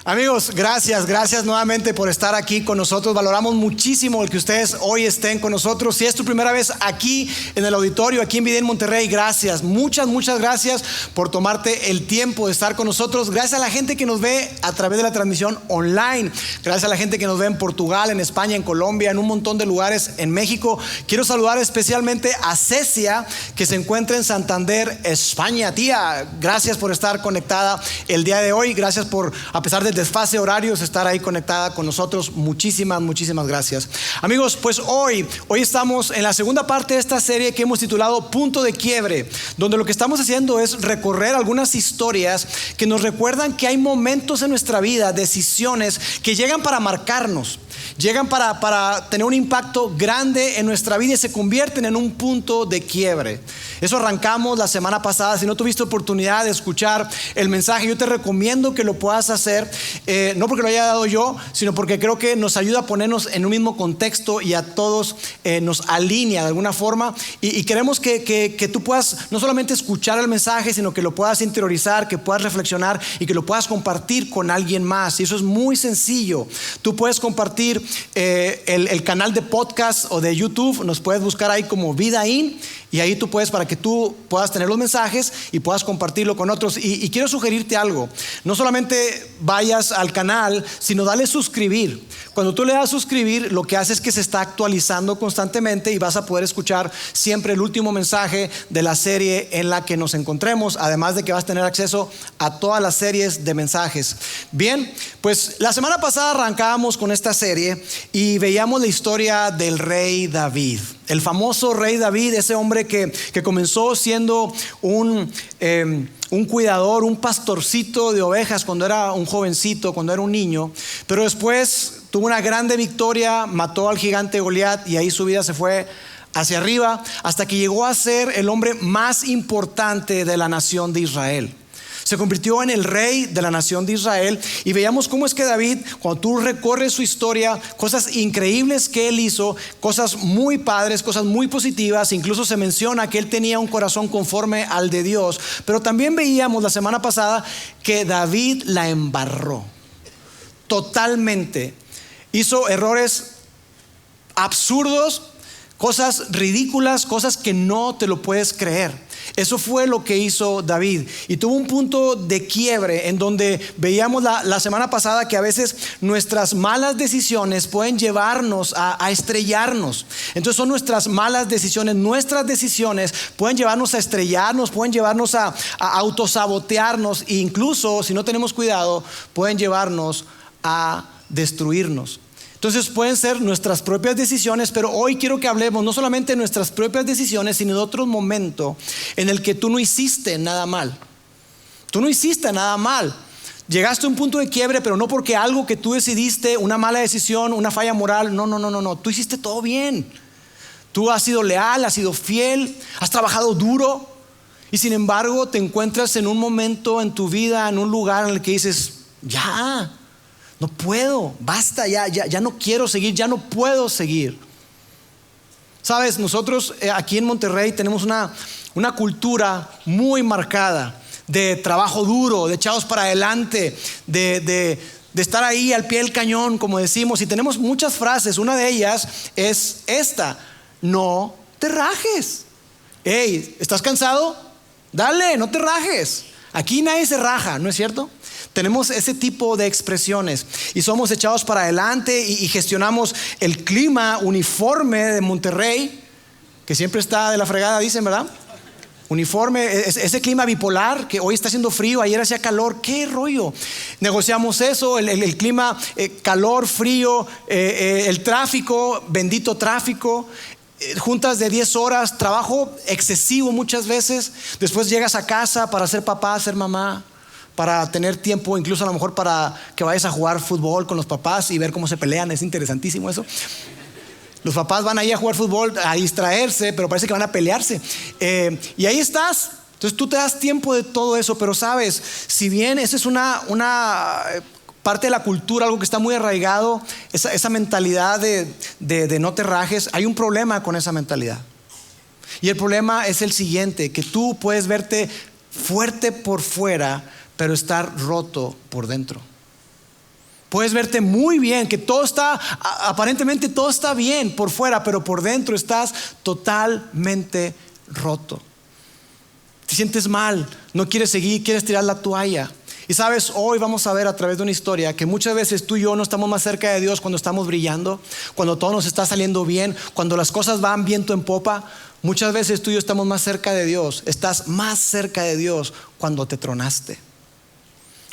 Amigos, gracias nuevamente por estar aquí con nosotros. Valoramos muchísimo el que ustedes hoy estén con nosotros. Si es tu primera vez aquí en el auditorio, aquí en Vidén Monterrey, gracias, muchas gracias por tomarte el tiempo de estar con nosotros. Gracias a la gente que nos ve a través de la transmisión online. Gracias a la gente que nos ve en Portugal, en España, en Colombia, en un montón de lugares en México. Quiero saludar especialmente a Cecia, que se encuentra en Santander, España. Tía, gracias por estar conectada el día de hoy. Gracias por, a pesar del desfase horarios, estar ahí conectada con nosotros. Muchísimas gracias. Amigos, pues hoy estamos en la segunda parte de esta serie que hemos titulado Punto de Quiebre, donde lo que estamos haciendo es recorrer algunas historias que nos recuerdan que hay momentos en nuestra vida, decisiones que llegan para marcarnos, llegan para tener un impacto grande en nuestra vida y se convierten en un punto de quiebre. Eso arrancamos la semana pasada. Si no tuviste oportunidad de escuchar el mensaje, yo te recomiendo que lo puedas hacer, no porque lo haya dado yo, sino porque creo que nos ayuda a ponernos en un mismo contexto y a todos nos alinea de alguna forma, y queremos que tú puedas no solamente escuchar el mensaje, sino que lo puedas interiorizar, que puedas reflexionar y que lo puedas compartir con alguien más. Y eso es muy sencillo. Tú puedes compartir el canal de podcast o de YouTube, nos puedes buscar ahí como Vidaín, y ahí tú puedes, para que tú puedas tener los mensajes y puedas compartirlo con otros. Y quiero sugerirte algo: no solamente vayas al canal, sino dale suscribir. Cuando tú le das suscribir, lo que hace es que se está actualizando constantemente y vas a poder escuchar siempre el último mensaje de la serie en la que nos encontremos, además de que vas a tener acceso a todas las series de mensajes. Bien, pues la semana pasada arrancábamos con esta serie y veíamos la historia del rey David. El famoso rey David, ese hombre que comenzó siendo un cuidador, un pastorcito de ovejas cuando era un jovencito, cuando era un niño, pero después tuvo una grande victoria, mató al gigante Goliat y ahí su vida se fue hacia arriba hasta que llegó a ser el hombre más importante de la nación de Israel. Se convirtió en el rey de la nación de Israel, y veíamos cómo es que David, cuando tú recorres su historia, cosas increíbles que él hizo, cosas muy padres, cosas muy positivas. Incluso se menciona que él tenía un corazón conforme al de Dios. Pero también veíamos la semana pasada que David la embarró totalmente. Hizo errores absurdos, cosas ridículas, cosas que no te lo puedes creer. Eso fue lo que hizo David, y tuvo un punto de quiebre en donde veíamos la semana pasada que a veces nuestras malas decisiones pueden llevarnos a estrellarnos. Entonces son nuestras malas decisiones, nuestras decisiones pueden llevarnos a estrellarnos, pueden llevarnos a autosabotearnos, e incluso, si no tenemos cuidado, pueden llevarnos a destruirnos. Entonces pueden ser nuestras propias decisiones, pero hoy quiero que hablemos no solamente de nuestras propias decisiones, sino de otro momento en el que tú no hiciste nada mal. Tú no hiciste nada mal. Llegaste a un punto de quiebre, pero no porque algo que tú decidiste, una mala decisión, una falla moral. No. Tú hiciste todo bien. Tú has sido leal, has sido fiel, has trabajado duro, y sin embargo te encuentras en un momento en tu vida, en un lugar en el que dices, ya no puedo, basta, ya no quiero seguir, ya no puedo seguir. Sabes, nosotros aquí en Monterrey tenemos una cultura muy marcada de trabajo duro, de echados para adelante, de estar ahí al pie del cañón, como decimos. Y tenemos muchas frases. Una de ellas es esta: no te rajes. Hey, ¿estás cansado? Dale, no te rajes. Aquí nadie se raja, ¿no es cierto? Tenemos ese tipo de expresiones y somos echados para adelante y gestionamos el clima uniforme de Monterrey, que siempre está de la fregada, dicen, ¿verdad? Uniforme, ese clima bipolar, que hoy está haciendo frío, ayer hacía calor. ¿Qué rollo? Negociamos eso, el clima, calor, frío, el tráfico, bendito tráfico. Juntas de 10 horas, trabajo excesivo muchas veces. Después llegas a casa para ser papá, ser mamá, para tener tiempo, incluso a lo mejor para que vayas a jugar fútbol con los papás y ver cómo se pelean. Es interesantísimo eso. Los papás van ahí a jugar fútbol, a distraerse, pero parece que van a pelearse. Y ahí estás. Entonces tú te das tiempo de todo eso. Pero sabes, si bien esa es una parte de la cultura, algo que está muy arraigado, esa mentalidad de no te rajes, hay un problema con esa mentalidad. Y el problema es el siguiente: que tú puedes verte fuerte por fuera, pero estar roto por dentro. Puedes verte muy bien, que todo está, aparentemente todo está bien por fuera, pero por dentro estás totalmente roto. Te sientes mal, no quieres seguir, quieres tirar la toalla. Y sabes, hoy vamos a ver a través de una historia que muchas veces tú y yo no estamos más cerca de Dios cuando estamos brillando, cuando todo nos está saliendo bien, cuando las cosas van viento en popa. Muchas veces tú y yo estamos más cerca de Dios. Estás más cerca de Dios cuando te tronaste,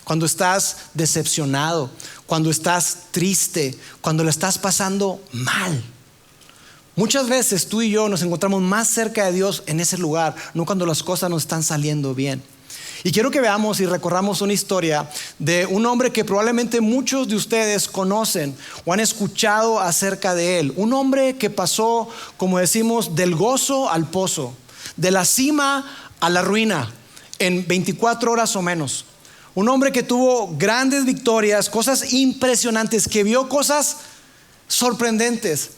cuando estás decepcionado, cuando estás triste, cuando la estás pasando mal. Muchas veces tú y yo nos encontramos más cerca de Dios en ese lugar, no cuando las cosas nos están saliendo bien. Y quiero que veamos y recorramos una historia de un hombre que probablemente muchos de ustedes conocen o han escuchado acerca de él. Un hombre que pasó, como decimos, del gozo al pozo, de la cima a la ruina, en 24 horas o menos. Un hombre que tuvo grandes victorias, cosas impresionantes, que vio cosas sorprendentes,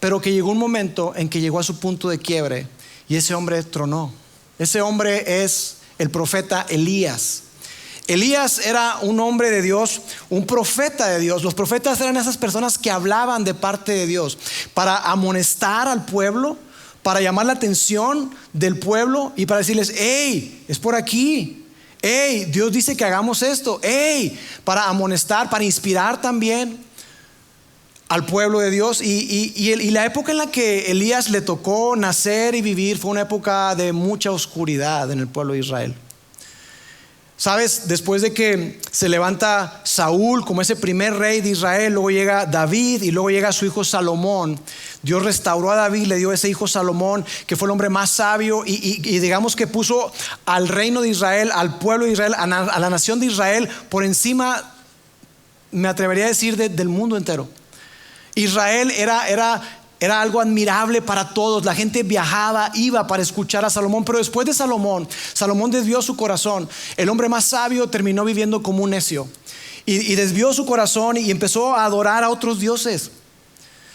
pero que llegó un momento en que llegó a su punto de quiebre y ese hombre tronó. Ese hombre es el profeta Elías. Elías era un hombre de Dios, un profeta de Dios. Los profetas eran esas personas que hablaban de parte de Dios para amonestar al pueblo, para llamar la atención del pueblo y para decirles: hey, es por aquí, hey, Dios dice que hagamos esto, hey, para amonestar, para inspirar también al pueblo de Dios. Y la época en la que Elías le tocó nacer y vivir fue una época de mucha oscuridad en el pueblo de Israel. Sabes, después de que se levanta Saúl como ese primer rey de Israel, luego llega David y luego llega su hijo Salomón. Dios restauró a David, le dio ese hijo Salomón, que fue el hombre más sabio y digamos que puso al reino de Israel, al pueblo de Israel, a la nación de Israel por encima, me atrevería a decir, del mundo entero. Israel era algo admirable para todos. La gente viajaba, iba para escuchar a Salomón. Pero después de Salomón desvió su corazón. El hombre más sabio terminó viviendo como un necio y desvió su corazón y empezó a adorar a otros dioses.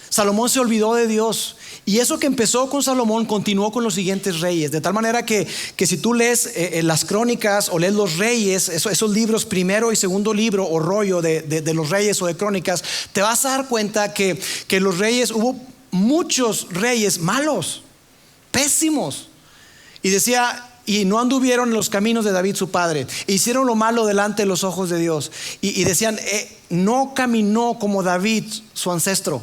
Salomón se olvidó de Dios. Y eso que empezó con Salomón continuó con los siguientes reyes. De tal manera que si tú lees las crónicas o lees los reyes, esos libros, primero y segundo libro o rollo de los reyes o de crónicas, te vas a dar cuenta que los reyes, hubo muchos reyes malos, pésimos. Y decía: y no anduvieron en los caminos de David su padre, hicieron lo malo delante de los ojos de Dios. Y decían: no caminó como David su ancestro.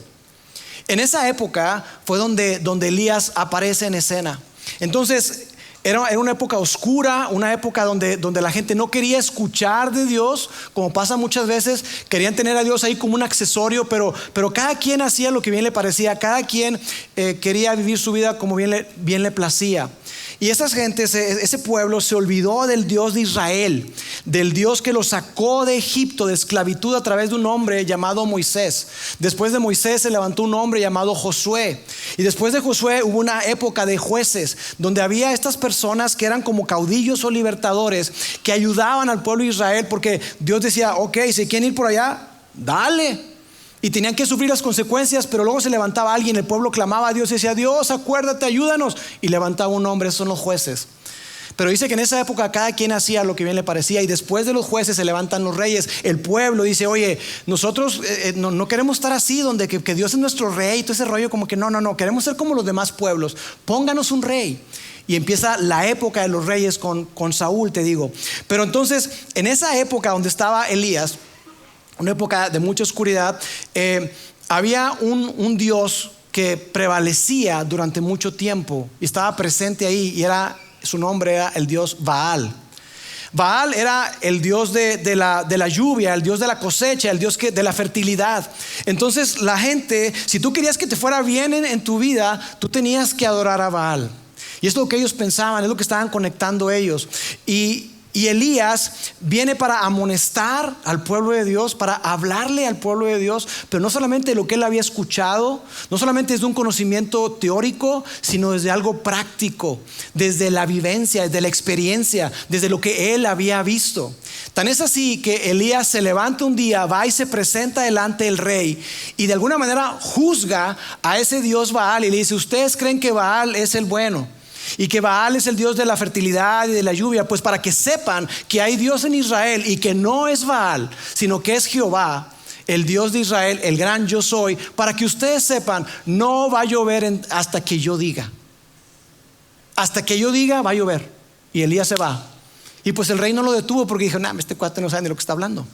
En esa época fue donde Elías aparece en escena. Entonces era una época oscura, una época donde la gente no quería escuchar de Dios, como pasa muchas veces. Querían tener a Dios ahí como un accesorio, pero cada quien hacía lo que bien le parecía. Cada quien quería vivir su vida como bien le placía. Y esas gentes, ese pueblo se olvidó del Dios de Israel, del Dios que los sacó de Egipto, de esclavitud, a través de un hombre llamado Moisés. Después de Moisés se levantó un hombre llamado Josué. Y después de Josué hubo una época de jueces, donde había estas personas que eran como caudillos o libertadores, que ayudaban al pueblo de Israel, porque Dios decía: ok, si quieren ir por allá, dale. Y tenían que sufrir las consecuencias, pero luego se levantaba alguien, el pueblo clamaba a Dios y decía: Dios, acuérdate, ayúdanos. Y levantaba un hombre, esos son los jueces. Pero dice que en esa época cada quien hacía lo que bien le parecía. Y después de los jueces se levantan los reyes. El pueblo dice: oye, nosotros no queremos estar así, donde que Dios es nuestro rey, todo ese rollo, como que no, queremos ser como los demás pueblos. Pónganos un rey. Y empieza la época de los reyes con Saúl, te digo. Pero entonces, en esa época donde estaba Elías, una época de mucha oscuridad, había un Dios que prevalecía durante mucho tiempo y estaba presente ahí, y su nombre era el Dios Baal. Baal era el Dios de la lluvia, el Dios de la cosecha, el Dios de la fertilidad. Entonces la gente, si tú querías que te fuera bien en tu vida, tú tenías que adorar a Baal. Y es lo que ellos pensaban, es lo que estaban conectando ellos. Y Elías viene para amonestar al pueblo de Dios, para hablarle al pueblo de Dios, pero no solamente de lo que él había escuchado, no solamente desde un conocimiento teórico, sino desde algo práctico, desde la vivencia, desde la experiencia, desde lo que él había visto. Tan es así que Elías se levanta un día, va y se presenta delante del rey y de alguna manera juzga a ese Dios Baal y le dice: ustedes creen que Baal es el bueno y que Baal es el Dios de la fertilidad y de la lluvia, pues para que sepan que hay Dios en Israel y que no es Baal, sino que es Jehová. el Dios de Israel, el gran yo soy, para que ustedes sepan, no va a llover hasta que yo diga. Hasta que yo diga va a llover. Y Elías se va. Y pues el rey no lo detuvo porque dijo, este cuate no sabe ni lo que está hablando.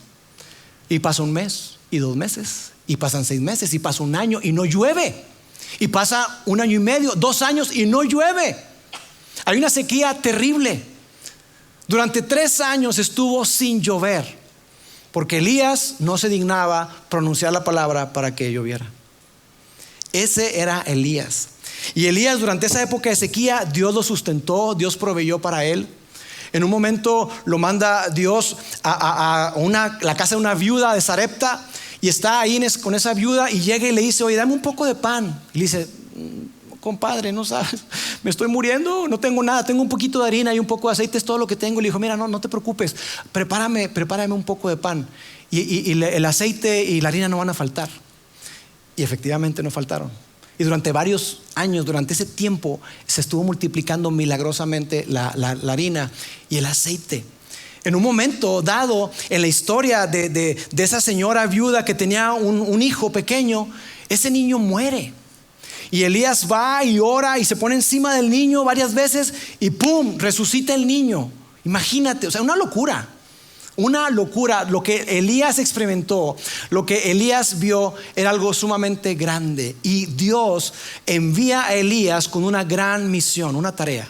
Y pasa un mes, y 2 meses, y pasan 6 meses, y pasa un año y no llueve. Y pasa 1 año y medio, 2 años y no llueve. Hay una sequía terrible. Durante 3 años estuvo sin llover, porque Elías no se dignaba pronunciar la palabra para que lloviera. Ese era Elías. Y Elías, durante esa época de sequía, Dios lo sustentó, Dios proveyó para él. En un momento lo manda Dios a la casa de una viuda de Sarepta, y está ahí con esa viuda, y llega y le dice, oye, dame un poco de pan. Y le dice, compadre, no sabes, me estoy muriendo, no tengo nada, tengo un poquito de harina y un poco de aceite, es todo lo que tengo. Le dijo, mira, no te preocupes, prepárame un poco de pan, y el aceite y la harina no van a faltar. Y efectivamente no faltaron. Y durante varios años, durante ese tiempo, se estuvo multiplicando milagrosamente la harina y el aceite. En un momento dado en la historia de esa señora viuda que tenía un hijo pequeño, ese niño muere. Y Elías va y ora y se pone encima del niño varias veces, y ¡pum!, resucita el niño. Imagínate, o sea, una locura. Lo que Elías experimentó, lo que Elías vio, era algo sumamente grande. Y Dios envía a Elías con una gran misión, una tarea: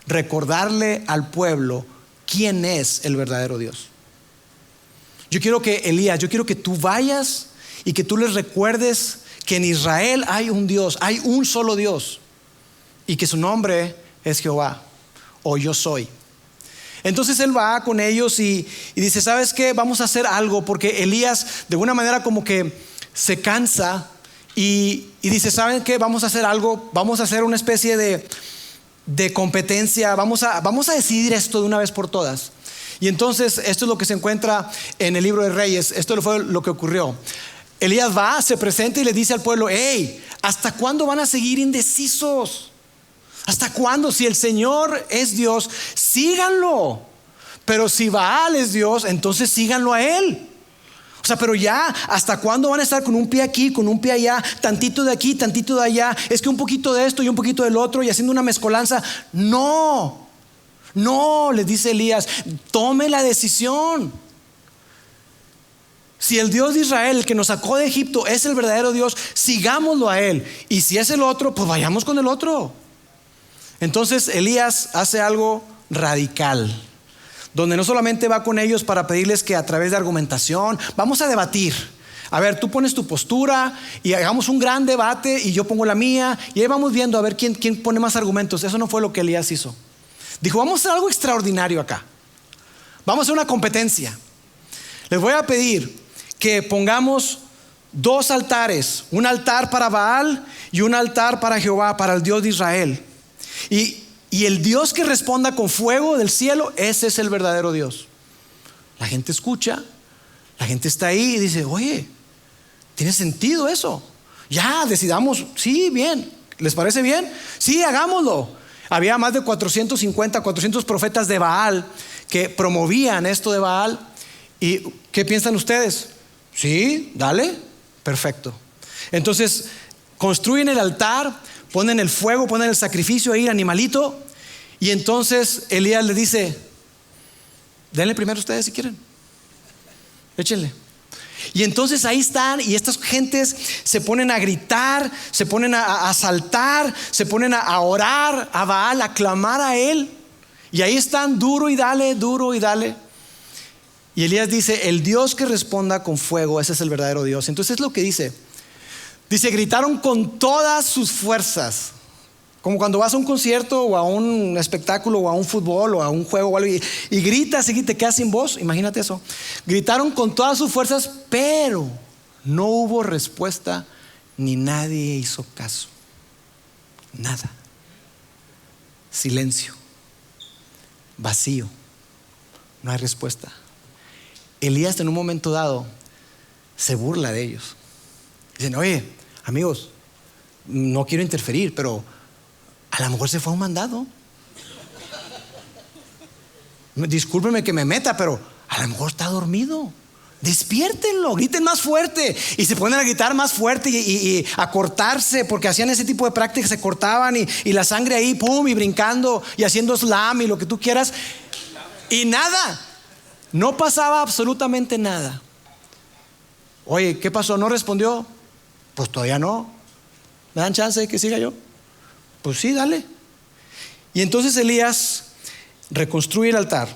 recordarle al pueblo quién es el verdadero Dios. Yo quiero que tú vayas y que tú les recuerdes que en Israel hay un Dios, hay un solo Dios, y que su nombre es Jehová, o yo soy. Entonces él va con ellos y dice, ¿sabes qué? Vamos a hacer algo, porque Elías de alguna manera como que se cansa y dice, ¿saben qué? Vamos a hacer algo, vamos a hacer una especie de competencia, vamos a decidir esto de una vez por todas. Y entonces esto es lo que se encuentra en el libro de Reyes. Esto fue lo que ocurrió. Elías va, se presenta y le dice al pueblo, hey, ¿hasta cuándo van a seguir indecisos? ¿Hasta cuándo? Si el Señor es Dios, síganlo. Pero si Baal es Dios, entonces síganlo a él. O sea, pero ya, ¿hasta cuándo van a estar con un pie aquí, con un pie allá, tantito de aquí, tantito de allá? Es que un poquito de esto y un poquito del otro, y haciendo una mezcolanza. No, les dice Elías, tome la decisión. Si el Dios de Israel, el que nos sacó de Egipto, es el verdadero Dios, sigámoslo a él. Y si es el otro, pues vayamos con el otro. Entonces Elías hace algo radical, donde no solamente va con ellos para pedirles que a través de argumentación, vamos a debatir. A ver, tú pones tu postura y hagamos un gran debate, y yo pongo la mía, y ahí vamos viendo a ver quién pone más argumentos. Eso no fue lo que Elías hizo. Dijo, vamos a hacer algo extraordinario acá. Vamos a hacer una competencia. Les voy a pedir que pongamos 2 altares, un altar para Baal y un altar para Jehová, para el Dios de Israel. Y el Dios que responda con fuego del cielo, ese es el verdadero Dios. La gente escucha, la gente está ahí y dice, oye, ¿tiene sentido eso? Ya, decidamos, sí, bien. ¿Les parece bien? Sí, hagámoslo. Había más de 400 profetas de Baal que promovían esto de Baal. ¿Y qué piensan ustedes? Sí, dale, perfecto. Entonces construyen el altar, ponen el fuego, ponen el sacrificio ahí, el animalito. Y entonces Elías le dice, denle primero ustedes si quieren, échenle. Y entonces ahí están, y estas gentes se ponen a gritar, se ponen a saltar, se ponen a orar a Baal, a clamar a él. Y ahí están, duro y dale, duro y dale. Y Elías dice, el Dios que responda con fuego, ese es el verdadero Dios. Entonces es lo que dice, gritaron con todas sus fuerzas. Como cuando vas a un concierto o a un espectáculo o a un fútbol o a un juego o algo, y gritas y te quedas sin voz. Imagínate eso. Gritaron con todas sus fuerzas, pero no hubo respuesta, ni nadie hizo caso. Nada. Silencio. Vacío. No hay respuesta. Elías en un momento dado se burla de ellos. Dicen, oye, amigos, no quiero interferir, pero a lo mejor se fue a un mandado. Discúlpeme que me meta, pero a lo mejor está dormido. Despiértenlo, griten más fuerte. Y se ponen a gritar más fuerte y a cortarse, porque hacían ese tipo de prácticas, se cortaban y la sangre ahí, pum, y brincando y haciendo slam y lo que tú quieras. Y nada, no pasaba absolutamente nada. Oye, ¿qué pasó? ¿No respondió? Pues todavía no. ¿Me dan chance de que siga yo? Pues sí, dale. Y entonces Elías reconstruye el altar.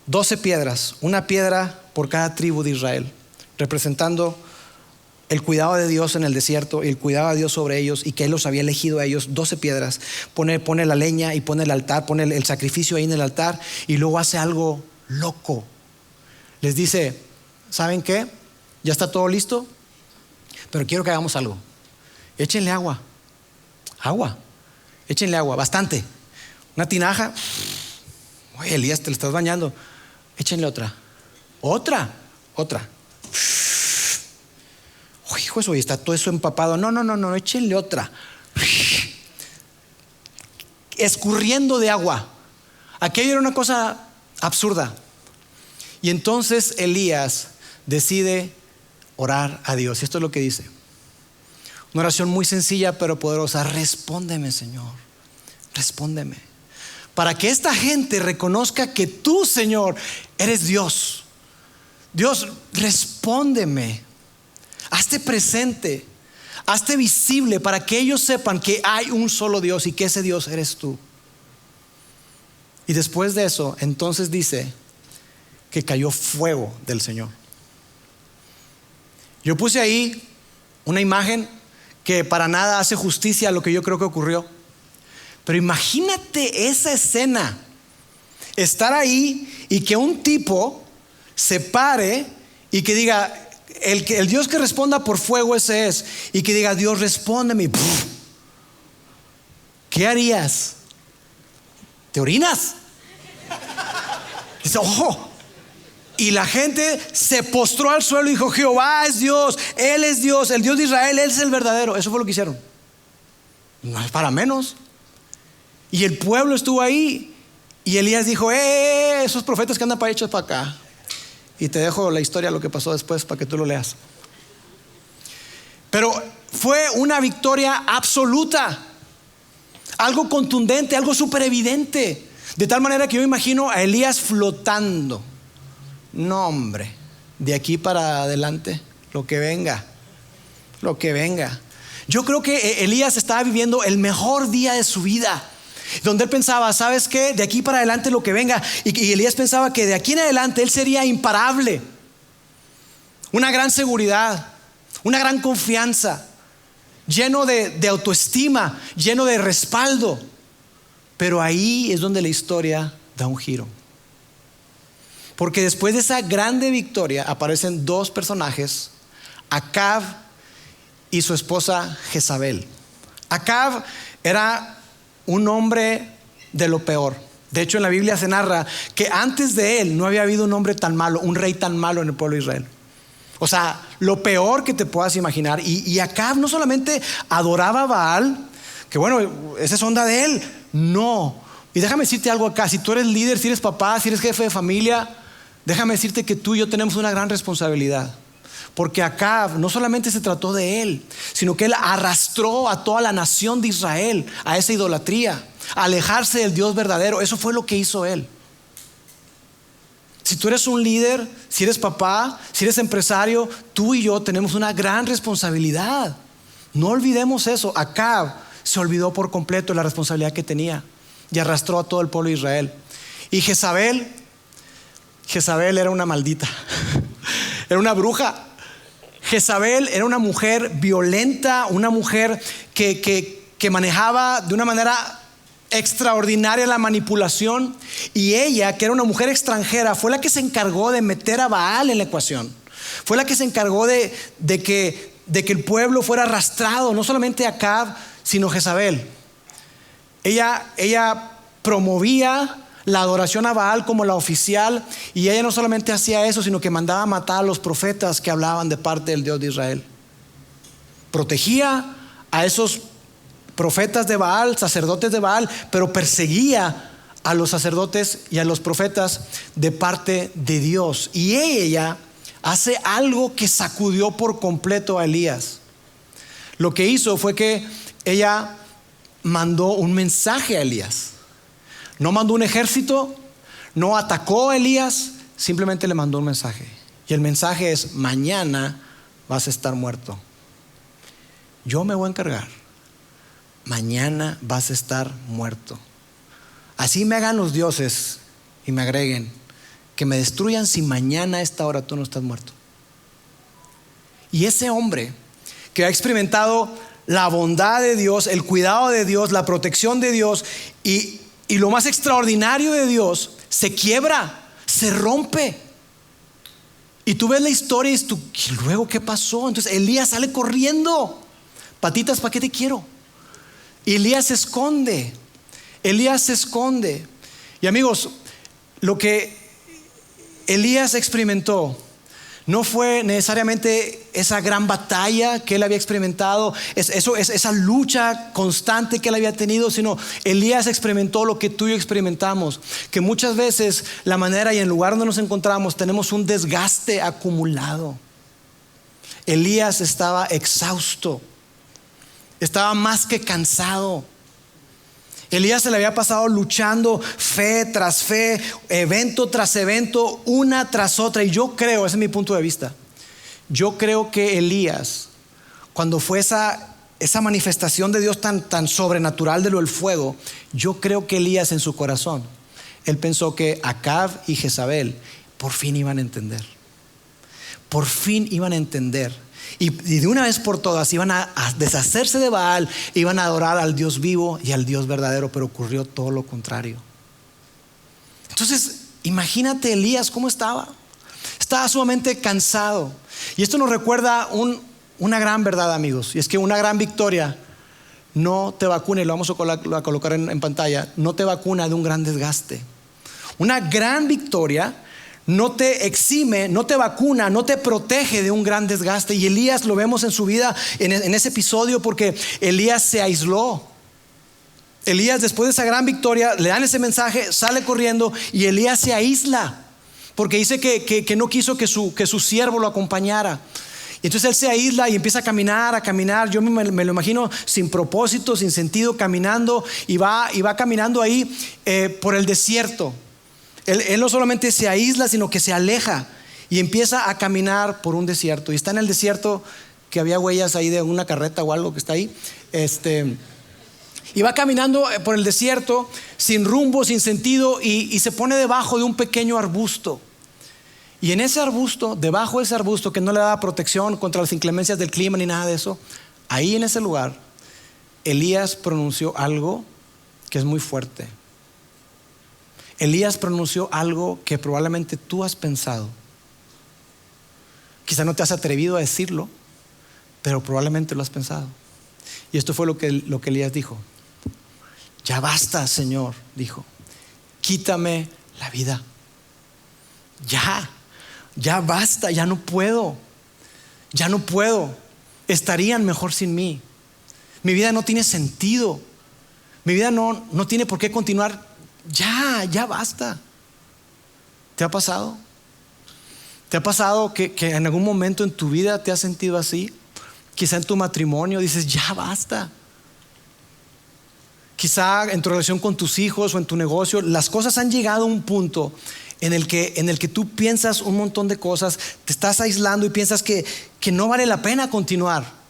12 piedras, una piedra por cada tribu de Israel, representando el cuidado de Dios en el desierto y el cuidado de Dios sobre ellos, y que Él los había elegido a ellos. 12 piedras. Pone la leña y pone el altar, pone el sacrificio ahí en el altar, y luego hace algo loco. Les dice: ¿saben qué? Ya está todo listo, pero quiero que hagamos algo. Échenle agua. Échenle agua, bastante. Una tinaja. Oye, Elías, te lo estás bañando. Échenle otra. Uy, hijo, eso, y está todo eso empapado. No, échenle otra. Escurriendo de agua. Aquello era una cosa absurda. Y entonces Elías decide orar a Dios. Y esto es lo que dice. Una oración muy sencilla pero poderosa: respóndeme, Señor, respóndeme, para que esta gente reconozca que tú, Señor, eres Dios. Dios, respóndeme, hazte presente, hazte visible, para que ellos sepan que hay un solo Dios y que ese Dios eres tú. Y después de eso, entonces dice que cayó fuego del Señor. Yo puse ahí una imagen que para nada hace justicia a lo que yo creo que ocurrió. Pero imagínate esa escena, estar ahí y que un tipo se pare y que diga: el Dios que responda por fuego, ese es. Y que diga: Dios, respóndeme. ¿Qué harías? ¿Te orinas? Dice: ojo. Y la gente se postró al suelo y dijo: Jehová es Dios, Él es Dios, el Dios de Israel, Él es el verdadero. Eso fue lo que hicieron. No es para menos. Y el pueblo estuvo ahí. Y Elías dijo: esos profetas que andan para hechos para acá. Y te dejo la historia, lo que pasó después, para que tú lo leas. Pero fue una victoria absoluta, algo contundente, algo súper evidente. De tal manera que yo imagino a Elías flotando. No, hombre, de aquí para adelante, lo que venga. Yo creo que Elías estaba viviendo el mejor día de su vida, donde él pensaba: ¿sabes qué? De aquí para adelante lo que venga. Y Elías pensaba que de aquí en adelante él sería imparable. Una gran seguridad, una gran confianza, lleno de autoestima, lleno de respaldo. Pero ahí es donde la historia da un giro. Porque después de esa grande victoria aparecen dos personajes: Acab y su esposa Jezabel. Acab era un hombre de lo peor. De hecho, en la Biblia se narra que antes de él no había habido un hombre tan malo, un rey tan malo en el pueblo de Israel. O sea, lo peor que te puedas imaginar. Y Acab no solamente adoraba a Baal, que bueno, esa es onda de él. No. Y déjame decirte algo acá: si tú eres líder, si eres papá, si eres jefe de familia, déjame decirte que tú y yo tenemos una gran responsabilidad. Porque Acab no solamente se trató de él, sino que él arrastró a toda la nación de Israel a esa idolatría, a alejarse del Dios verdadero. Eso fue lo que hizo él. Si tú eres un líder, si eres papá, si eres empresario, tú y yo tenemos una gran responsabilidad. No olvidemos eso. Acab se olvidó por completo de la responsabilidad que tenía y arrastró a todo el pueblo de Israel. Y Jezabel era una maldita, era una bruja. Jezabel era una mujer violenta, una mujer que manejaba de una manera extraordinaria la manipulación. Y ella, que era una mujer extranjera, fue la que se encargó de meter a Baal en la ecuación. Fue la que se encargó de que el pueblo fuera arrastrado. No solamente Acab, sino Jezabel. Ella promovía la adoración a Baal como la oficial. Y ella no solamente hacía eso, sino que mandaba matar a los profetas que hablaban de parte del Dios de Israel. Protegía a esos profetas de Baal, sacerdotes de Baal, pero perseguía a los sacerdotes y a los profetas de parte de Dios. Y ella hace algo que sacudió por completo a Elías. Lo que hizo fue que ella mandó un mensaje a Elías. No mandó un ejército, no atacó a Elías, simplemente le mandó un mensaje. Y el mensaje es: mañana vas a estar muerto. Yo me voy a encargar. Mañana vas a estar muerto. Así me hagan los dioses y me agreguen, que me destruyan si mañana a esta hora tú no estás muerto. Y ese hombre que ha experimentado la bondad de Dios, el cuidado de Dios, la protección de Dios y lo más extraordinario de Dios, se quiebra, se rompe. Y tú ves la historia y tú, ¿y luego qué pasó? Entonces Elías sale corriendo. Patitas, ¿para qué te quiero? Y Elías se esconde. Elías se esconde. Y amigos, lo que Elías experimentó no fue necesariamente esa gran batalla que él había experimentado, esa lucha constante que él había tenido, sino Elías experimentó lo que tú y yo experimentamos, que muchas veces la manera y el lugar donde nos encontramos tenemos un desgaste acumulado. Elías estaba exhausto, estaba más que cansado. Elías se le había pasado luchando fe tras fe, evento tras evento, una tras otra. Y yo creo, ese es mi punto de vista, yo creo que Elías, cuando fue esa manifestación de Dios tan sobrenatural de lo del fuego, yo creo que Elías en su corazón, él pensó que Acab y Jezabel por fin iban a entender. Por fin iban a entender. Y de una vez por todas iban a deshacerse de Baal, iban a adorar al Dios vivo y al Dios verdadero, pero ocurrió todo lo contrario. Entonces, imagínate Elías cómo estaba. Estaba sumamente cansado. Y esto nos recuerda una gran verdad, amigos, y es que una gran victoria no te vacuna, y lo vamos a colocar en pantalla, no te vacuna de un gran desgaste. Una gran victoria no te exime, no te vacuna, no te protege de un gran desgaste. Y Elías lo vemos en su vida en ese episodio, porque Elías se aisló. Elías, después de esa gran victoria, le dan ese mensaje, sale corriendo y Elías se aísla, porque dice que no quiso que su siervo lo acompañara. Y entonces él se aísla y empieza a caminar. Yo me lo imagino sin propósito, sin sentido, caminando, y va caminando ahí por el desierto. Él no solamente se aísla, sino que se aleja y empieza a caminar por un desierto. Y está en el desierto, que había huellas ahí de una carreta o algo que está ahí. Y va caminando por el desierto sin rumbo, sin sentido, y se pone debajo de un pequeño arbusto. Y en ese arbusto, debajo de ese arbusto que no le daba protección contra las inclemencias del clima ni nada de eso, ahí en ese lugar, Elías pronunció algo que es muy fuerte. Elías pronunció algo que probablemente tú has pensado. Quizá no te has atrevido a decirlo, pero probablemente lo has pensado. Y esto fue lo que Elías dijo. Ya basta, Señor, dijo. Quítame la vida. Ya basta, ya no puedo. Estarían mejor sin mí. Mi vida no tiene sentido. Mi vida no tiene por qué continuar. Ya basta. ¿Te ha pasado? ¿Te ha pasado que en algún momento en tu vida te has sentido así? Quizá en tu matrimonio dices, ya basta. Quizá en tu relación con tus hijos o en tu negocio, las cosas han llegado a un punto en el que tú piensas un montón de cosas, te estás aislando y piensas que no vale la pena continuar.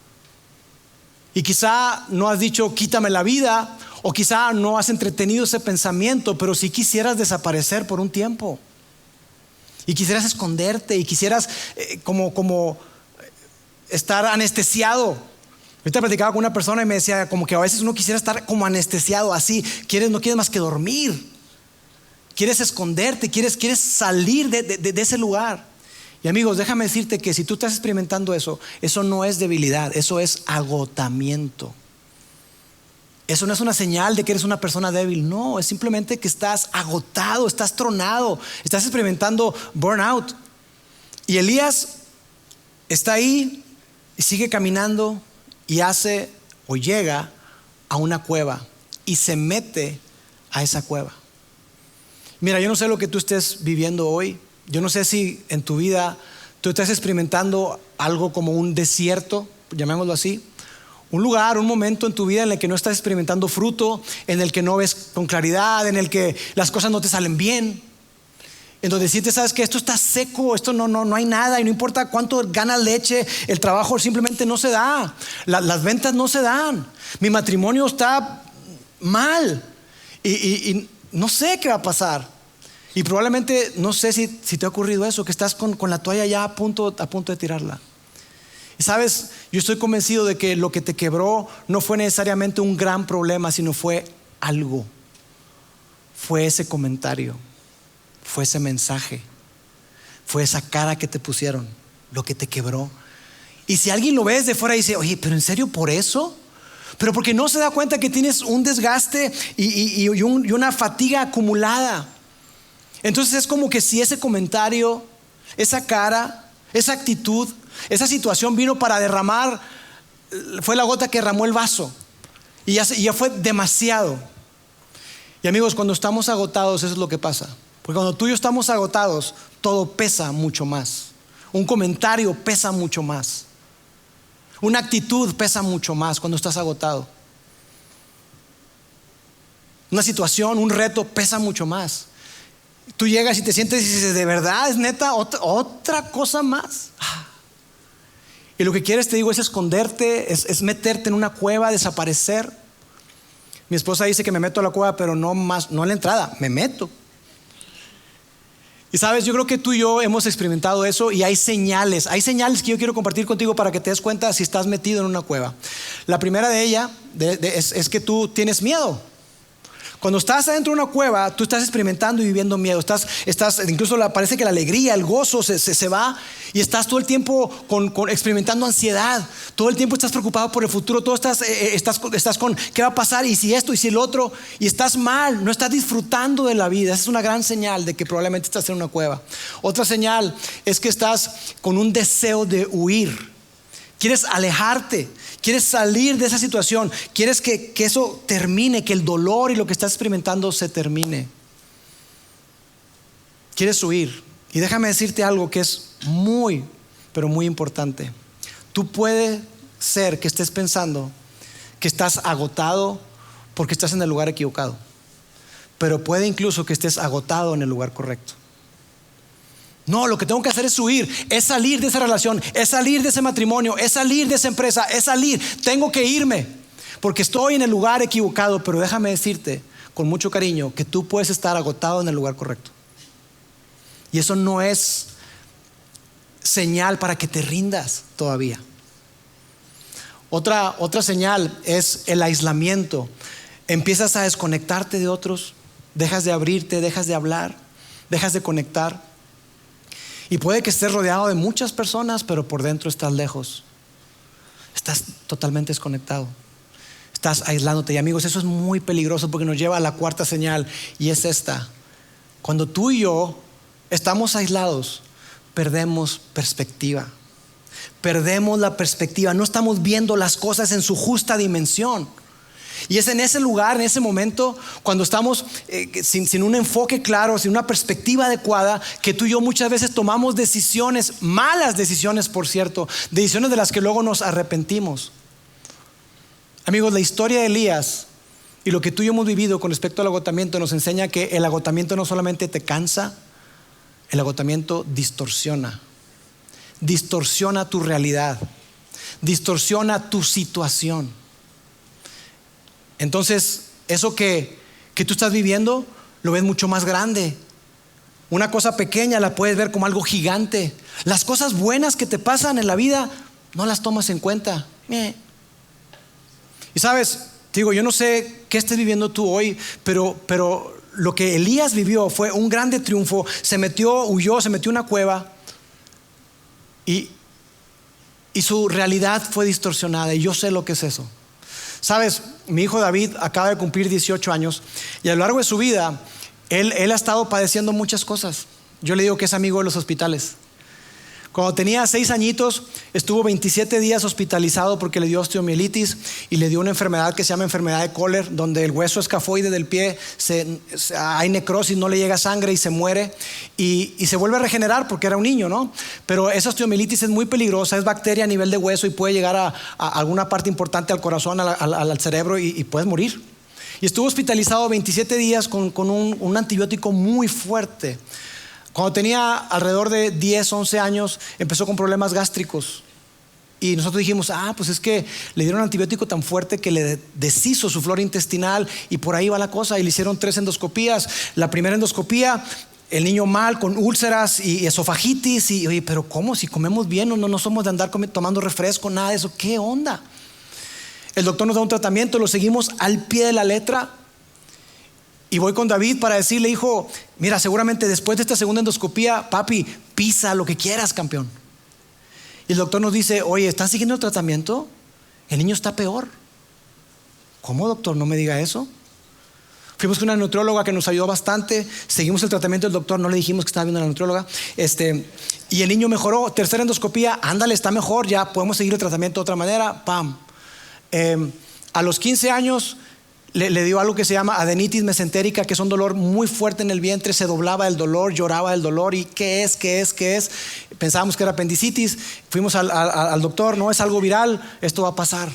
Y quizá no has dicho quítame la vida, o quizá no has entretenido ese pensamiento, pero sí quisieras desaparecer por un tiempo. Y quisieras esconderte y quisieras como estar anestesiado. Ahorita platicaba con una persona y me decía como que a veces uno quisiera estar como anestesiado, así. No quieres más que dormir. Quieres esconderte, quieres salir de ese lugar. Y amigos, déjame decirte que si tú estás experimentando eso no es debilidad, eso es agotamiento. Eso no es una señal de que eres una persona débil, no, es simplemente que estás agotado, estás tronado, estás experimentando burnout. Y Elías está ahí y sigue caminando y llega a una cueva y se mete a esa cueva. Mira, yo no sé lo que tú estés viviendo hoy. Yo no sé si en tu vida tú estás experimentando algo como un desierto, llamémoslo así. Un lugar, un momento en tu vida en el que no estás experimentando fruto, en el que no ves con claridad, en el que las cosas no te salen bien. En donde sientes, sabes que esto está seco, esto no hay nada, y no importa cuánto ganas leche, el trabajo simplemente no se da, las ventas no se dan, mi matrimonio está mal y no sé qué va a pasar. Y probablemente, no sé si te ha ocurrido eso, que estás con la toalla ya a punto de tirarla. Y sabes, yo estoy convencido de que lo que te quebró no fue necesariamente un gran problema, sino fue algo. Fue ese comentario, fue ese mensaje, fue esa cara que te pusieron, lo que te quebró. Y si alguien lo ve desde fuera y dice, oye, pero ¿en serio por eso? Pero porque no se da cuenta que tienes un desgaste y una fatiga acumulada. Entonces es como que si ese comentario, esa cara, esa actitud, esa situación vino para derramar, fue la gota que derramó el vaso y ya fue demasiado. Y amigos, cuando estamos agotados, eso es lo que pasa. Porque cuando tú y yo estamos agotados, todo pesa mucho más. Un comentario pesa mucho más. Una actitud pesa mucho más cuando estás agotado. Una situación, un reto pesa mucho más. Tú llegas y te sientes y dices, ¿de verdad es neta? ¿Otra cosa más? Y lo que quieres, te digo, es esconderte, es meterte en una cueva, desaparecer. Mi esposa dice que me meto a la cueva, pero no en la entrada, me meto. Y sabes, yo creo que tú y yo hemos experimentado eso y hay señales que yo quiero compartir contigo para que te des cuenta si estás metido en una cueva. La primera de ellas es que tú tienes miedo. Cuando estás adentro de una cueva, tú estás experimentando y viviendo miedo. Incluso parece que la alegría, el gozo se va y estás todo el tiempo experimentando ansiedad. Todo el tiempo estás preocupado por el futuro. Todo estás con qué va a pasar y si esto y si el otro. Y estás mal, no estás disfrutando de la vida. Esa es una gran señal de que probablemente estás en una cueva. Otra señal es que estás con un deseo de huir. Quieres alejarte, quieres salir de esa situación, quieres que eso termine, que el dolor y lo que estás experimentando se termine. Quieres huir. Y déjame decirte algo que es muy, pero muy importante. Tú puedes ser que estés pensando que estás agotado porque estás en el lugar equivocado, pero puede incluso que estés agotado en el lugar correcto. No, lo que tengo que hacer es huir, es salir de esa relación, es salir de ese matrimonio, es salir de esa empresa, es salir. Tengo que irme porque estoy en el lugar equivocado. Pero déjame decirte con mucho cariño que tú puedes estar agotado en el lugar correcto. Y eso no es señal para que te rindas todavía. Otra señal es el aislamiento. Empiezas a desconectarte de otros, dejas de abrirte, dejas de hablar, dejas de conectar. Y puede que estés rodeado de muchas personas, pero por dentro estás lejos. Estás totalmente desconectado. Estás aislándote. Y amigos, eso es muy peligroso porque nos lleva a la cuarta señal, y es esta. Cuando tú y yo estamos aislados, perdemos perspectiva. Perdemos la perspectiva. No estamos viendo las cosas en su justa dimensión. Y es en ese lugar, en ese momento, cuando estamos sin un enfoque claro, sin una perspectiva adecuada, que tú y yo muchas veces tomamos decisiones, malas decisiones, por cierto, decisiones de las que luego nos arrepentimos. Amigos, la historia de Elías y lo que tú y yo hemos vivido con respecto al agotamiento nos enseña que el agotamiento no solamente te cansa, el agotamiento distorsiona tu realidad, distorsiona tu situación. Entonces, eso que tú estás viviendo, lo ves mucho más grande. Una cosa pequeña la puedes ver como algo gigante. Las cosas buenas que te pasan en la vida, no las tomas en cuenta. Y sabes, digo, yo no sé qué estés viviendo tú hoy, pero lo que Elías vivió fue un grande triunfo. Huyó, se metió en una cueva y su realidad fue distorsionada. Y yo sé lo que es eso. Sabes, mi hijo David acaba de cumplir 18 años y a lo largo de su vida él ha estado padeciendo muchas cosas. Yo le digo que es amigo de los hospitales. Cuando tenía 6 añitos, estuvo 27 días hospitalizado porque le dio osteomielitis y le dio una enfermedad que se llama enfermedad de Kohler, donde el hueso escafoide del pie hay necrosis, no le llega sangre y se muere y se vuelve a regenerar porque era un niño, ¿no? Pero esa osteomielitis es muy peligrosa, es bacteria a nivel de hueso y puede llegar a alguna parte importante al corazón, al cerebro y puedes morir. Y estuvo hospitalizado 27 días con un antibiótico muy fuerte. Cuando tenía alrededor de 10, 11 años, empezó con problemas gástricos. Y nosotros dijimos, pues es que le dieron un antibiótico tan fuerte que le deshizo su flora intestinal y por ahí va la cosa. Y le hicieron 3 endoscopías. La primera endoscopía, el niño mal, con úlceras y esofagitis. Y oye, pero ¿cómo? Si comemos bien, no somos de andar tomando refresco, nada de eso. ¿Qué onda? El doctor nos da un tratamiento, lo seguimos al pie de la letra. Y voy con David para decirle, hijo, mira, seguramente después de esta segunda endoscopía, papi, pisa lo que quieras, campeón. Y el doctor nos dice, oye, ¿están siguiendo el tratamiento? El niño está peor. ¿Cómo, doctor? No me diga eso. Fuimos con una nutrióloga que nos ayudó bastante. Seguimos el tratamiento del doctor, no le dijimos que estaba viendo a la nutrióloga. Y el niño mejoró. Tercera endoscopía, ándale, está mejor, ya podemos seguir el tratamiento de otra manera. ¡Pam! A los 15 años le dio algo que se llama adenitis mesentérica, que es un dolor muy fuerte en el vientre. Se doblaba el dolor, lloraba el dolor. ¿Y qué es? Pensábamos que era apendicitis. Fuimos al doctor, no, es algo viral, esto va a pasar.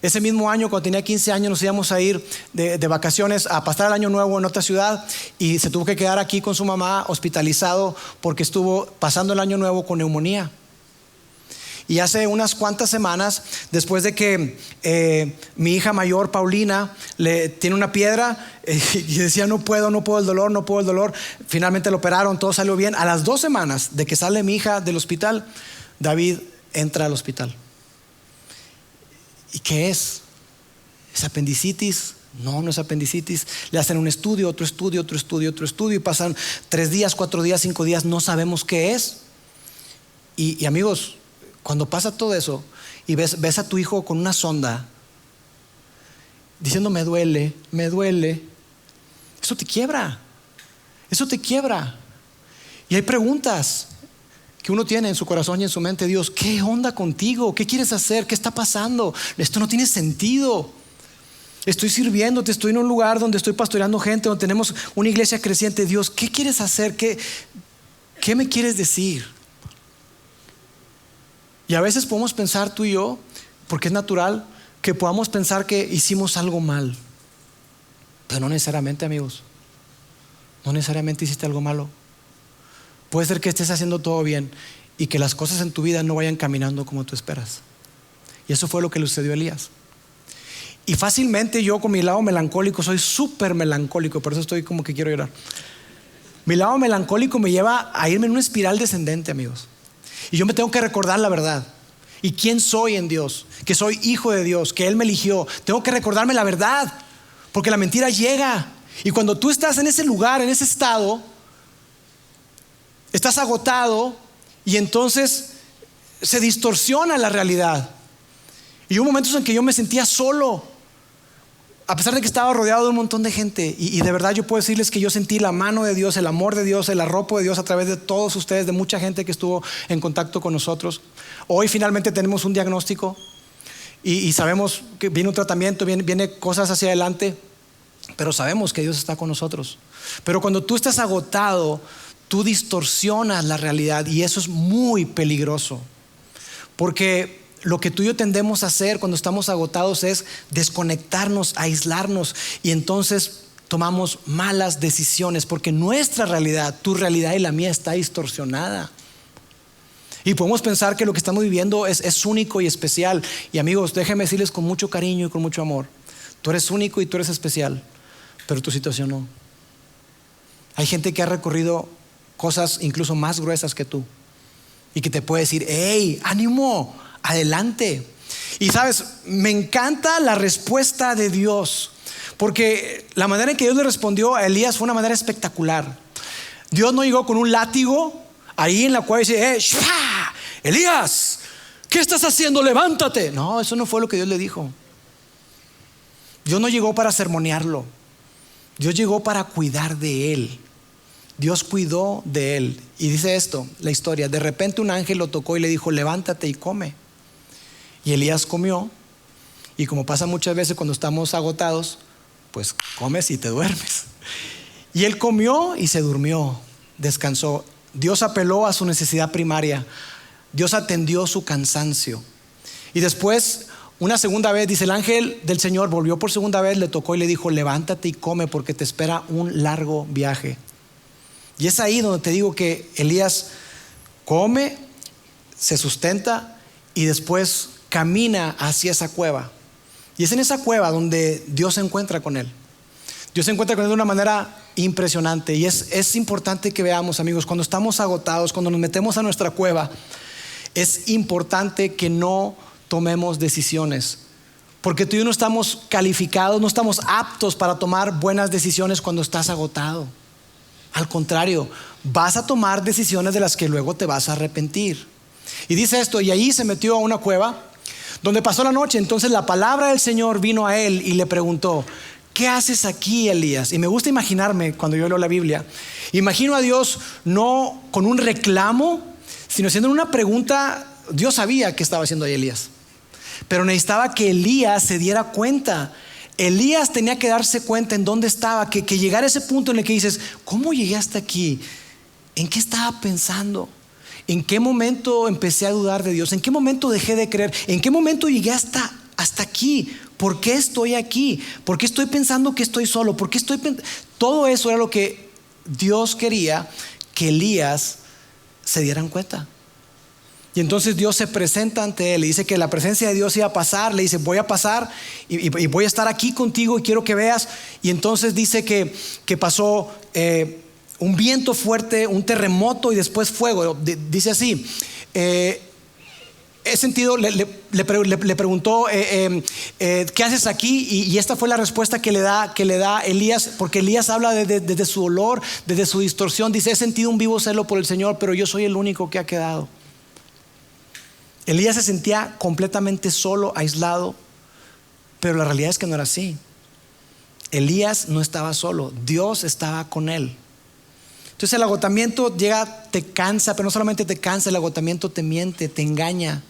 Ese mismo año, cuando tenía 15 años, nos íbamos a ir de vacaciones a pasar el año nuevo en otra ciudad y se tuvo que quedar aquí con su mamá hospitalizado porque estuvo pasando el año nuevo con neumonía. Y hace unas cuantas semanas, después de que mi hija mayor, Paulina, tiene una piedra y decía, no puedo el dolor. Finalmente lo operaron, todo salió bien. A las 2 semanas de que sale mi hija del hospital, David entra al hospital. ¿Y qué es? ¿Es apendicitis? No es apendicitis. Le hacen un estudio, otro estudio y pasan 3 días, 4 días, 5 días, no sabemos qué es. Y amigos, cuando pasa todo eso y ves a tu hijo con una sonda diciendo me duele, eso te quiebra. Y hay preguntas que uno tiene en su corazón y en su mente. Dios, ¿qué onda contigo? ¿Qué quieres hacer? ¿Qué está pasando? Esto no tiene sentido. Estoy sirviéndote, estoy en un lugar donde estoy pastoreando gente, donde tenemos una iglesia creciente. Dios, ¿qué quieres hacer? ¿Qué me quieres decir? Y a veces podemos pensar tú y yo, porque es natural, que podamos pensar que hicimos algo mal. Pero no necesariamente, amigos. No necesariamente hiciste algo malo. Puede ser que estés haciendo todo bien y que las cosas en tu vida no vayan caminando como tú esperas. Y eso fue lo que le sucedió a Elías. Y fácilmente yo, con mi lado melancólico, soy súper melancólico, por eso estoy como que quiero llorar. Mi lado melancólico me lleva a irme en una espiral descendente, amigos. Y yo me tengo que recordar la verdad y quién soy en Dios, que soy hijo de Dios, que Él me eligió. Tengo que recordarme la verdad, porque la mentira llega. Y cuando tú estás en ese lugar, en ese estado, estás agotado y entonces se distorsiona la realidad. Y hubo momentos en que yo me sentía solo, a pesar de que estaba rodeado de un montón de gente. Y de verdad yo puedo decirles que yo sentí la mano de Dios, el amor de Dios, el arropo de Dios a través de todos ustedes, de mucha gente que estuvo en contacto con nosotros. Hoy finalmente tenemos un diagnóstico y sabemos que viene un tratamiento, viene cosas hacia adelante, pero sabemos que Dios está con nosotros. Pero cuando tú estás agotado, tú distorsionas la realidad y eso es muy peligroso, porque lo que tú y yo tendemos a hacer cuando estamos agotados es desconectarnos, aislarnos, y entonces tomamos malas decisiones porque nuestra realidad, tu realidad y la mía está distorsionada. Y podemos pensar que lo que estamos viviendo es único y especial. Y amigos, déjenme decirles con mucho cariño y con mucho amor, tú eres único y tú eres especial, pero tu situación no. Hay gente que ha recorrido cosas incluso más gruesas que tú y que te puede decir, hey, ánimo, adelante. Y sabes, me encanta la respuesta de Dios, porque la manera en que Dios le respondió a Elías fue una manera espectacular. Dios no llegó con un látigo ahí en la cual dice, Elías, ¿qué estás haciendo? Levántate. No, eso no fue lo que Dios le dijo. Dios no llegó para sermonearlo. Dios llegó para cuidar de él. Dios cuidó de él. Y dice esto, la historia: de repente un ángel lo tocó y le dijo, levántate y come. Y Elías comió, y como pasa muchas veces cuando estamos agotados, pues comes y te duermes. Y él comió y se durmió, descansó. Dios apeló a su necesidad primaria. Dios atendió su cansancio. Y después, una segunda vez, dice, el ángel del Señor volvió por segunda vez, le tocó y le dijo, levántate y come porque te espera un largo viaje. Y es ahí donde te digo que Elías come, se sustenta y después camina hacia esa cueva. Y es en esa cueva donde Dios se encuentra con él. Dios se encuentra con él de una manera impresionante. Y es importante que veamos, amigos, cuando estamos agotados, cuando nos metemos a nuestra cueva, es importante que no tomemos decisiones, porque tú y yo no estamos calificados, no estamos aptos para tomar buenas decisiones cuando estás agotado. Al contrario, vas a tomar decisiones de las que luego te vas a arrepentir. Y dice esto: y allí se metió a una cueva donde pasó la noche. Entonces la palabra del Señor vino a él y le preguntó, ¿qué haces aquí, Elías? Y me gusta imaginarme, cuando yo leo la Biblia, imagino a Dios no con un reclamo, sino haciendo una pregunta. Dios sabía que estaba haciendo ahí Elías, pero necesitaba que Elías se diera cuenta. Elías tenía que darse cuenta en dónde estaba, que llegara a ese punto en el que dices, ¿cómo llegué hasta aquí? ¿En qué estaba pensando? ¿En qué momento empecé a dudar de Dios? ¿En qué momento dejé de creer? ¿En qué momento llegué hasta aquí? ¿Por qué estoy aquí? ¿Por qué estoy pensando que estoy solo? ¿Por qué Todo eso era lo que Dios quería que Elías se dieran cuenta. Y entonces Dios se presenta ante él y dice que la presencia de Dios iba a pasar. Le dice, voy a pasar y voy a estar aquí contigo y quiero que veas. Y entonces dice que pasó un viento fuerte, un terremoto y después fuego. Dice así, he sentido, le preguntó, ¿qué haces aquí? Y esta fue la respuesta que le da Elías, porque Elías habla desde su dolor, desde su distorsión. Dice, he sentido un vivo celo por el Señor, pero yo soy el único que ha quedado. Elías se sentía completamente solo, aislado, pero la realidad es que no era así. Elías no estaba solo, Dios estaba con él. Entonces el agotamiento llega, te cansa, pero no solamente te cansa, el agotamiento te miente, te engaña,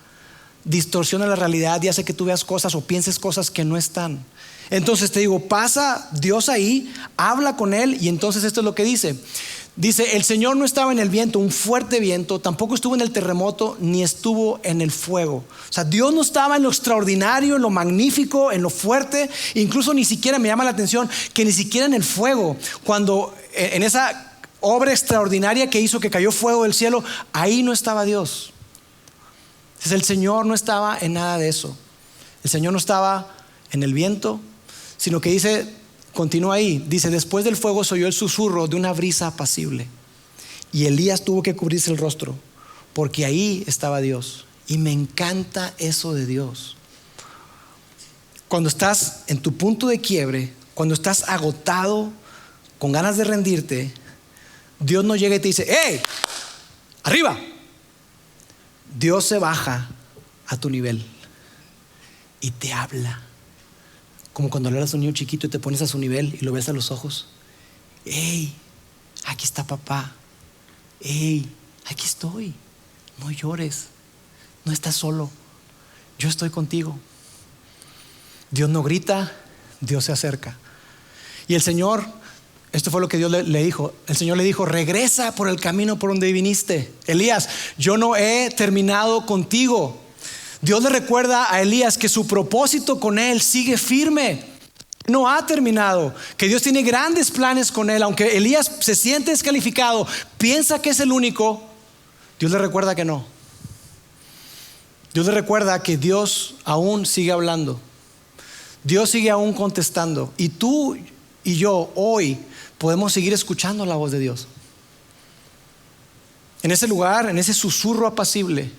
distorsiona la realidad y hace que tú veas cosas o pienses cosas que no están. Entonces te digo, pasa Dios ahí, habla con él y entonces esto es lo que dice. Dice, el Señor no estaba en el viento, un fuerte viento, tampoco estuvo en el terremoto, ni estuvo en el fuego. O sea, Dios no estaba en lo extraordinario, en lo magnífico, en lo fuerte. Incluso ni siquiera me llama la atención que ni siquiera en el fuego, cuando en esa obra extraordinaria que hizo que cayó fuego del cielo, ahí no estaba Dios. Entonces el Señor no estaba en nada de eso. El Señor no estaba en el viento, sino que dice, continúa ahí, dice, después del fuego se oyó el susurro de una brisa apacible. Y Elías tuvo que cubrirse el rostro, porque ahí estaba Dios. Y me encanta eso de Dios. Cuando estás en tu punto de quiebre, cuando estás agotado, con ganas de rendirte, Dios no llega y te dice, ¡hey! ¡Arriba! Dios se baja a tu nivel y te habla. Como cuando le hablas a un niño chiquito y te pones a su nivel y lo ves a los ojos. ¡Hey! Aquí está papá. ¡Hey! Aquí estoy. No llores. No estás solo. Yo estoy contigo. Dios no grita, Dios se acerca. Y el Señor, esto fue lo que Dios le dijo. El Señor le dijo, regresa por el camino por donde viniste. Elías, yo no he terminado contigo. Dios le recuerda a Elías que su propósito con él sigue firme. No ha terminado, que Dios tiene grandes planes con él. Aunque Elías se siente descalificado, piensa que es el único, Dios le recuerda que no. Dios le recuerda que Dios aún sigue hablando. Dios sigue aún contestando. Y tú y yo hoy podemos seguir escuchando la voz de Dios. En ese lugar, en ese susurro apacible,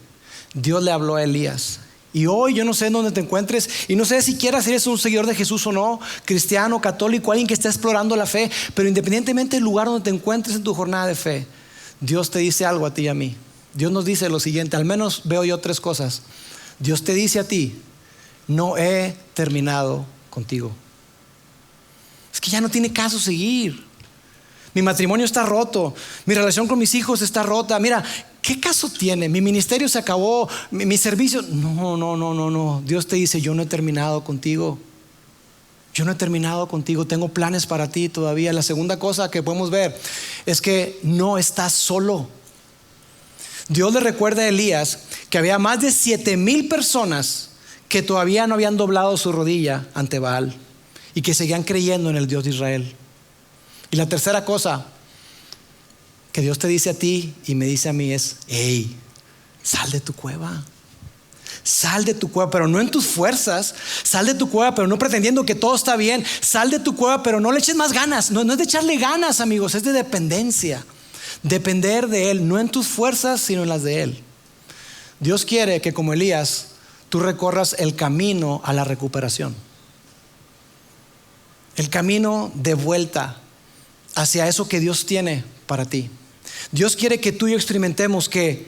Dios le habló a Elías. Y hoy yo no sé en dónde te encuentres y no sé si quieras ser un seguidor de Jesús o no, cristiano, católico, alguien que está explorando la fe, pero independientemente del lugar donde te encuentres en tu jornada de fe, Dios te dice algo a ti y a mí. Dios nos dice lo siguiente, al menos veo yo tres cosas. Dios te dice a ti, no he terminado contigo. Es que ya no tiene caso seguir. Mi matrimonio está roto. Mi relación con mis hijos está rota. Mira, ¿qué caso tiene? Mi ministerio se acabó. Mi servicio. No. Dios te dice, yo no he terminado contigo. Yo no he terminado contigo. Tengo planes para ti todavía. La segunda cosa que podemos ver es que no estás solo. Dios le recuerda a Elías que había más de 7,000 personas que todavía no habían doblado su rodilla ante Baal y que seguían creyendo en el Dios de Israel. Y la tercera cosa que Dios te dice a ti y me dice a mí es: hey, sal de tu cueva. Sal de tu cueva, pero no en tus fuerzas. Sal de tu cueva, pero no pretendiendo que todo está bien. Sal de tu cueva, pero no le eches más ganas. No es de echarle ganas, amigos, es de dependencia. Depender de Él, no en tus fuerzas, sino en las de Él. Dios quiere que, como Elías, tú recorras el camino a la recuperación. El camino de vuelta hacia eso que Dios tiene para ti. Dios quiere que tú y yo experimentemos que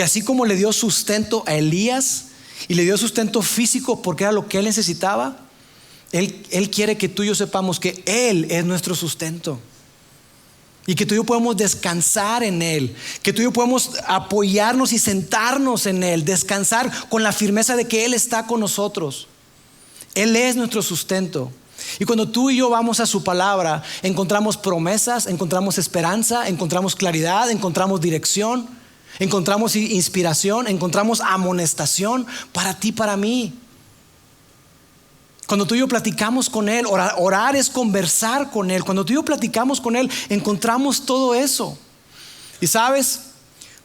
así como le dio sustento a Elías y le dio sustento físico porque era lo que él necesitaba, Él quiere que tú y yo sepamos que Él es nuestro sustento. Y que tú y yo podemos descansar en Él. Que tú y yo podemos apoyarnos y sentarnos en Él. Descansar con la firmeza de que Él está con nosotros. Él es nuestro sustento. Y cuando tú y yo vamos a su palabra, encontramos promesas, encontramos esperanza, encontramos claridad, encontramos dirección, encontramos inspiración, encontramos amonestación para ti, para mí. Cuando tú y yo platicamos con Él, orar es conversar con Él. Cuando tú y yo platicamos con Él, encontramos todo eso. Y sabes,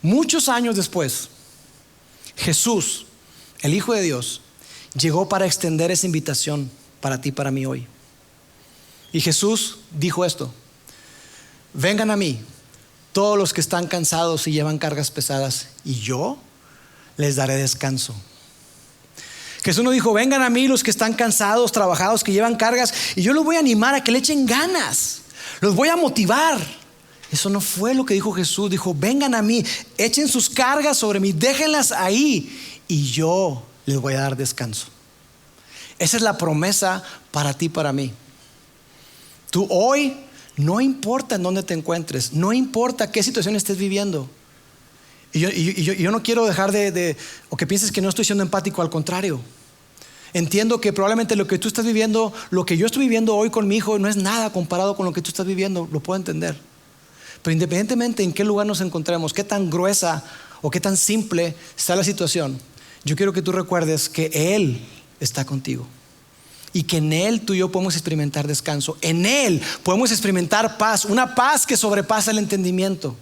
muchos años después, Jesús, el Hijo de Dios, llegó para extender esa invitación para ti, para mí hoy. Y Jesús dijo esto: vengan a mí todos los que están cansados y llevan cargas pesadas, y yo les daré descanso. Jesús no dijo: vengan a mí los que están cansados, trabajados, que llevan cargas, y yo los voy a animar a que le echen ganas, los voy a motivar. Eso no fue lo que dijo Jesús. Dijo: vengan a mí, echen sus cargas sobre mí, déjenlas ahí, y yo les voy a dar descanso. Esa es la promesa para ti, para mí. Tú hoy, no importa en dónde te encuentres, no importa qué situación estés viviendo. Y yo no quiero dejar o que pienses que no estoy siendo empático. Al contrario, entiendo que probablemente lo que tú estás viviendo, lo que yo estoy viviendo hoy con mi hijo, no es nada comparado con lo que tú estás viviendo. Lo puedo entender. Pero independientemente en qué lugar nos encontremos, qué tan gruesa o qué tan simple sea la situación, yo quiero que tú recuerdes que Él está contigo. Y que en Él tú y yo podemos experimentar descanso. En Él podemos experimentar paz. Una paz que sobrepasa el entendimiento.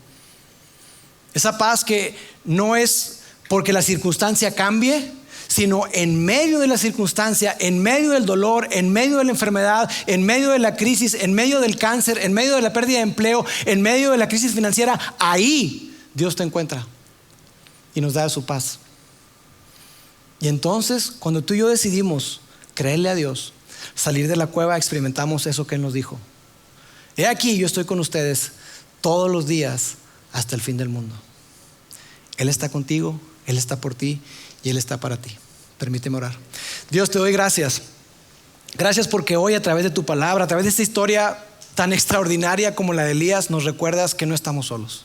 Esa paz que no es porque la circunstancia cambie, sino en medio de la circunstancia, en medio del dolor, en medio de la enfermedad, en medio de la crisis, en medio del cáncer, en medio de la pérdida de empleo, en medio de la crisis financiera. Ahí Dios te encuentra y nos da su paz. Y entonces, cuando tú y yo decidimos creerle a Dios, salir de la cueva, experimentamos eso que Él nos dijo: he aquí, yo estoy con ustedes todos los días hasta el fin del mundo. Él está contigo, Él está por ti y Él está para ti. Permíteme orar. Dios, te doy gracias. Gracias porque hoy, a través de tu palabra, a través de esta historia tan extraordinaria como la de Elías, nos recuerdas que no estamos solos.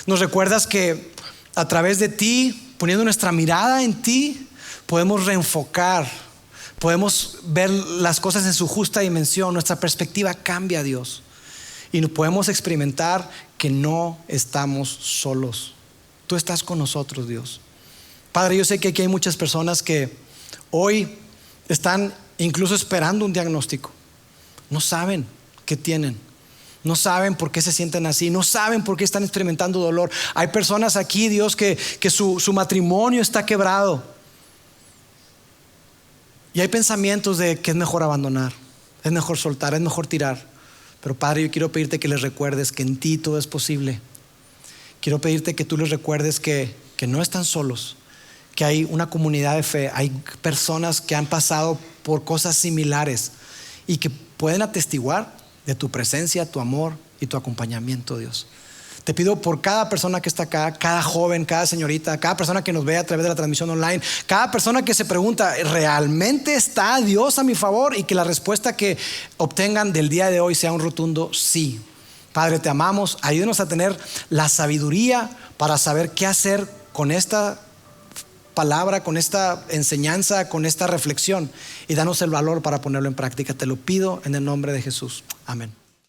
Nos recuerdas que a través de ti, poniendo nuestra mirada en ti, podemos reenfocar, podemos ver las cosas en su justa dimensión. Nuestra perspectiva cambia, Dios, y podemos experimentar que no estamos solos. Tú estás con nosotros, Dios. Padre, yo sé que aquí hay muchas personas que hoy están incluso esperando un diagnóstico. No saben qué tienen, no saben por qué se sienten así, no saben por qué están experimentando dolor. Hay personas aquí, Dios, que su matrimonio está quebrado. Y hay pensamientos de que es mejor abandonar, es mejor soltar, es mejor tirar. Pero Padre, yo quiero pedirte que les recuerdes que en ti todo es posible. Quiero pedirte que tú les recuerdes que no están solos, que hay una comunidad de fe, hay personas que han pasado por cosas similares y que pueden atestiguar de tu presencia, tu amor y tu acompañamiento, Dios. Te pido por cada persona que está acá, cada joven, cada señorita, cada persona que nos ve a través de la transmisión online, cada persona que se pregunta: ¿realmente está Dios a mi favor? Y que la respuesta que obtengan del día de hoy sea un rotundo sí. Padre, te amamos. Ayúdanos a tener la sabiduría para saber qué hacer con esta palabra, con esta enseñanza, con esta reflexión, y danos el valor para ponerlo en práctica. Te lo pido en el nombre de Jesús. Amén.